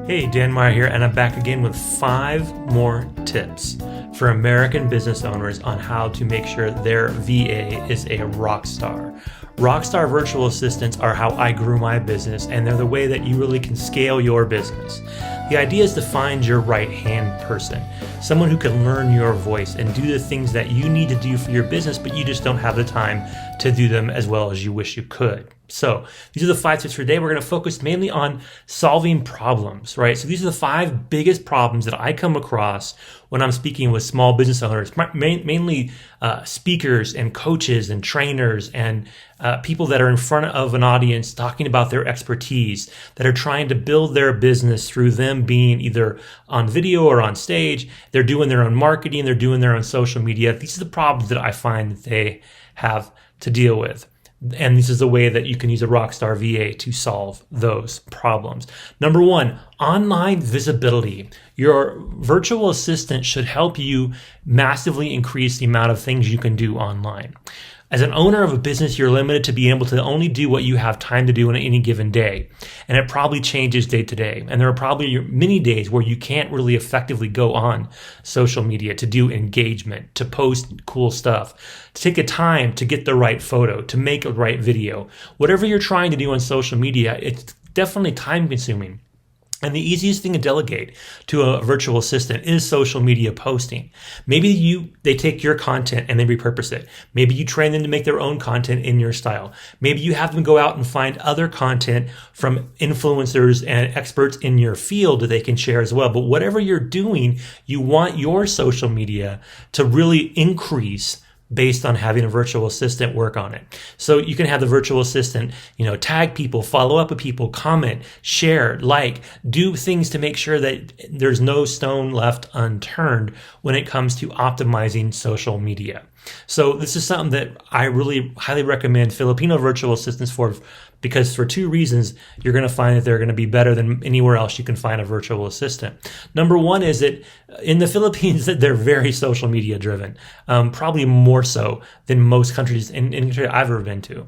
Hey, Dan Meyer here, and I'm back again with 5 more tips for American business owners on how to make sure their VA is a rock star. Rockstar virtual assistants are how I grew my business, and they're the way that you really can scale your business. The idea is to find your right-hand person, someone who can learn your voice and do the things that you need to do for your business, but you just don't have the time to do them as well as you wish you could. So these are the 5 tips for today. We're going to focus mainly on solving problems, right? So these are the 5 biggest problems that I come across when I'm speaking with small business owners, mainly speakers and coaches and trainers and people that are in front of an audience talking about their expertise, that are trying to build their business through them being either on video or on stage. They're doing their own marketing. They're doing their own social media. These are the problems that I find that they have to deal with. And this is a way that you can use a Rockstar VA to solve those problems. Number 1, online visibility. Your virtual assistant should help you massively increase the amount of things you can do online. As an owner of a business, you're limited to being able to only do what you have time to do in any given day. And it probably changes day to day. And there are probably many days where you can't really effectively go on social media to do engagement, to post cool stuff, to take the time to get the right photo, to make a right video. Whatever you're trying to do on social media, it's definitely time consuming. And the easiest thing to delegate to a virtual assistant is social media posting. Maybe they take your content and they repurpose it. Maybe you train them to make their own content in your style. Maybe you have them go out and find other content from influencers and experts in your field that they can share as well. But whatever you're doing, you want your social media to really increase based on having a virtual assistant work on it. So you can have the virtual assistant, tag people, follow up with people, comment, share, do things to make sure that there's no stone left unturned when it comes to optimizing social media. So this is something that I really highly recommend Filipino virtual assistants for, because for 2 reasons, you're going to find that they're going to be better than anywhere else you can find a virtual assistant. Number 1 is that in the Philippines, that they're very social media driven, probably more so than most countries in any country I've ever been to.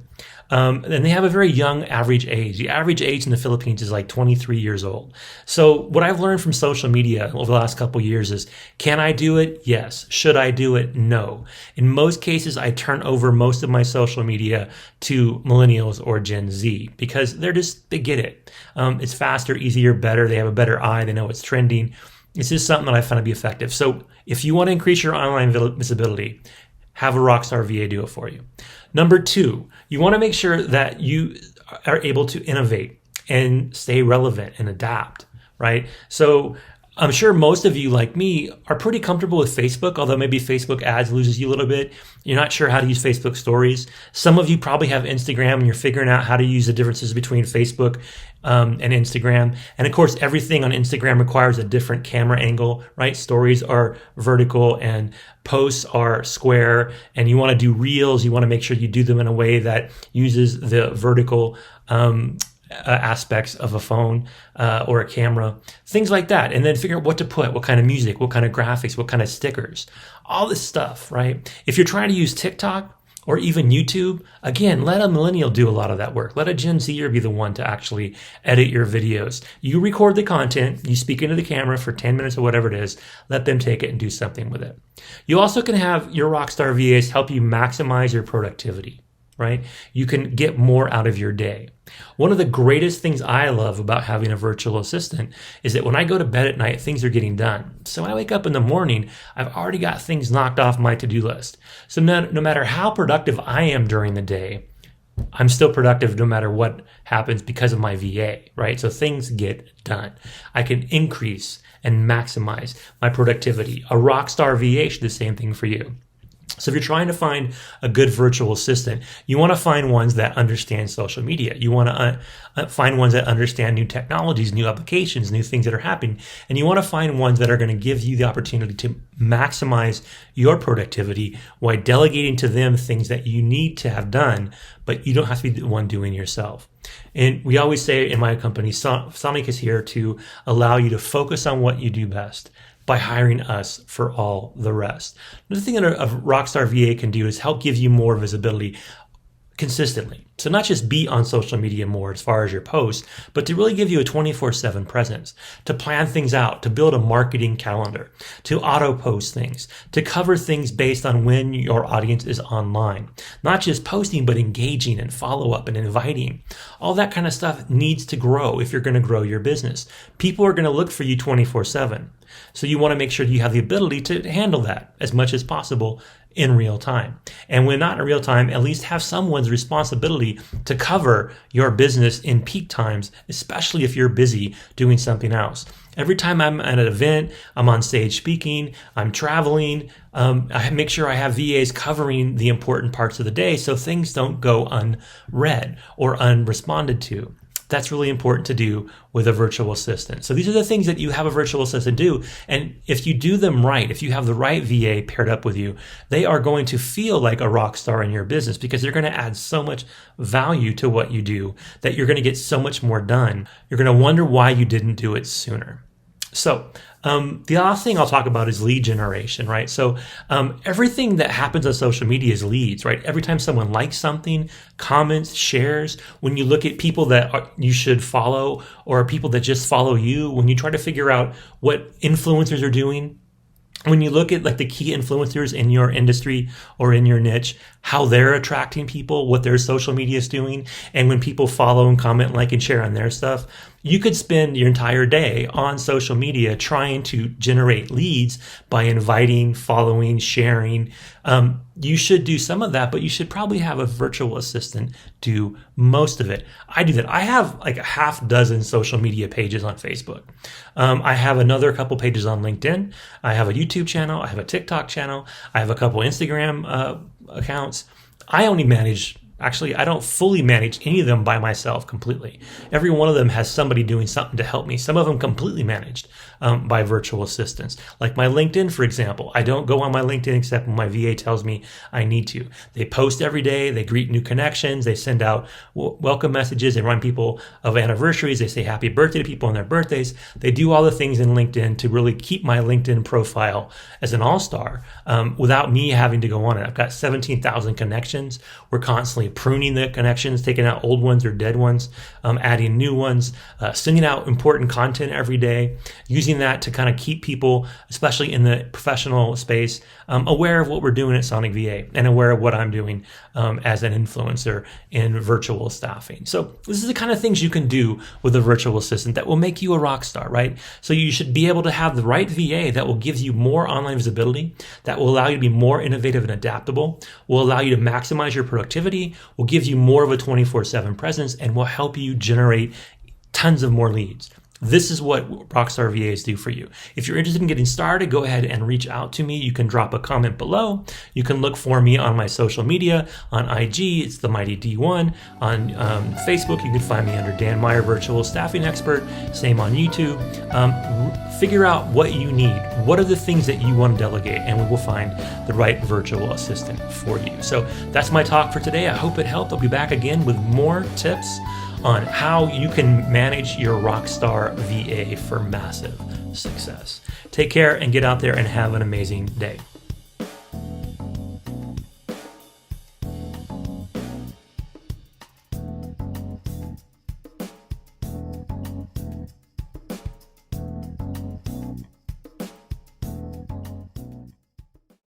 And they have a very young average age. The average age in the Philippines is like 23 years old. So what I've learned from social media over the last couple of years is, can I do it? Yes. Should I do it? No. In most cases, I turn over most of my social media to millennials or Gen Z because they get it. It's faster, easier, better. They have a better eye. They know what's trending. It's just something that I find to be effective. So if you want to increase your online visibility, have a Rockstar VA do it for you. Number 2, you want to make sure that you are able to innovate and stay relevant and adapt, right? So I'm sure most of you, like me, are pretty comfortable with Facebook, although maybe Facebook ads loses you a little bit. You're not sure how to use Facebook stories. Some of you probably have Instagram and you're figuring out how to use the differences between Facebook and Instagram. And of course, everything on Instagram requires a different camera angle, right? Stories are vertical and posts are square. And you want to do reels. You want to make sure you do them in a way that uses the vertical aspects of a phone or a camera, things like that. And then figure out what to put, what kind of music, what kind of graphics, what kind of stickers, all this stuff, right? If you're trying to use TikTok or even YouTube, again, let a millennial do a lot of that work. Let a Gen Zer be the one to actually edit your videos. You record the content, you speak into the camera for 10 minutes or whatever it is, let them take it and do something with it. You also can have your Rockstar VAs help you maximize your productivity, right? You can get more out of your day. One of the greatest things I love about having a virtual assistant is that when I go to bed at night, things are getting done. So when I wake up in the morning, I've already got things knocked off my to-do list. So no matter how productive I am during the day, I'm still productive no matter what happens because of my VA, right? So things get done. I can increase and maximize my productivity. A Rockstar VA should do the same thing for you. So if you're trying to find a good virtual assistant, you want to find ones that understand social media. You want to find ones that understand new technologies, new applications, new things that are happening. And you want to find ones that are going to give you the opportunity to maximize your productivity while delegating to them things that you need to have done, but you don't have to be the one doing yourself. And we always say in my company, Sonic is here to allow you to focus on what you do best by hiring us for all the rest. Another thing that a Rockstar VA can do is help give you more visibility. consistently. So not just be on social media more as far as your posts, but to really give you a 24/7 presence, to plan things out, to build a marketing calendar, to auto post things, to cover things based on when your audience is online. Not just posting, but engaging and follow up and inviting. All that kind of stuff needs to grow if you're going to grow your business. People are going to look for you 24/7. So you want to make sure you have the ability to handle that as much as possible in real time. And when not in real time, at least have someone's responsibility to cover your business in peak times, especially if you're busy doing something else. Every time I'm at an event, I'm on stage speaking, I'm traveling, I make sure I have VAs covering the important parts of the day so things don't go unread or unresponded to. That's really important to do with a virtual assistant. So these are the things that you have a virtual assistant do. And if you do them right, if you have the right VA paired up with you, they are going to feel like a rock star in your business because they're going to add so much value to what you do that you're going to get so much more done. You're going to wonder why you didn't do it sooner. So the last thing I'll talk about is lead generation, right? So everything that happens on social media is leads, right? Every time someone likes something, comments, shares, when you look at people that you should follow or people that just follow you, when you try to figure out what influencers are doing, when you look at like the key influencers in your industry or in your niche, how they're attracting people, what their social media is doing, and when people follow and comment, like, and share on their stuff, you could spend your entire day on social media trying to generate leads by inviting, following, sharing. You should do some of that, but you should probably have a virtual assistant do most of it. I do that. I have like a half dozen social media pages on Facebook. I have another couple pages on LinkedIn. I have a YouTube channel. I have a TikTok channel. I have a couple Instagram accounts. I don't fully manage any of them by myself completely. Every one of them has somebody doing something to help me. Some of them completely managed by virtual assistants. Like my LinkedIn, for example. I don't go on my LinkedIn except when my VA tells me I need to. They post every day. They greet new connections. They send out welcome messages. They remind people of anniversaries. They say happy birthday to people on their birthdays. They do all the things in LinkedIn to really keep my LinkedIn profile as an all-star without me having to go on it. I've got 17,000 connections. We're constantly pruning the connections, taking out old ones or dead ones, adding new ones, sending out important content every day, using that to kind of keep people, especially in the professional space, aware of what we're doing at Sonic VA and aware of what I'm doing as an influencer in virtual staffing. So this is the kind of things you can do with a virtual assistant that will make you a rock star, right? So you should be able to have the right VA that will give you more online visibility, that will allow you to be more innovative and adaptable, will allow you to maximize your productivity, will give you more of a 24/7 presence, and will help you generate tons of more leads. This is what Rockstar VAs do for you. If you're interested in getting started, go ahead and reach out to me. You can drop a comment below. You can look for me on my social media. On IG, it's the Mighty D1. On Facebook, you can find me under Dan Meyer, Virtual Staffing Expert. Same on YouTube. Figure out what you need. What are the things that you want to delegate? And we will find the right virtual assistant for you. So that's my talk for today. I hope it helped. I'll be back again with more tips on how you can manage your Rockstar VA for massive success. Take care and get out there and have an amazing day.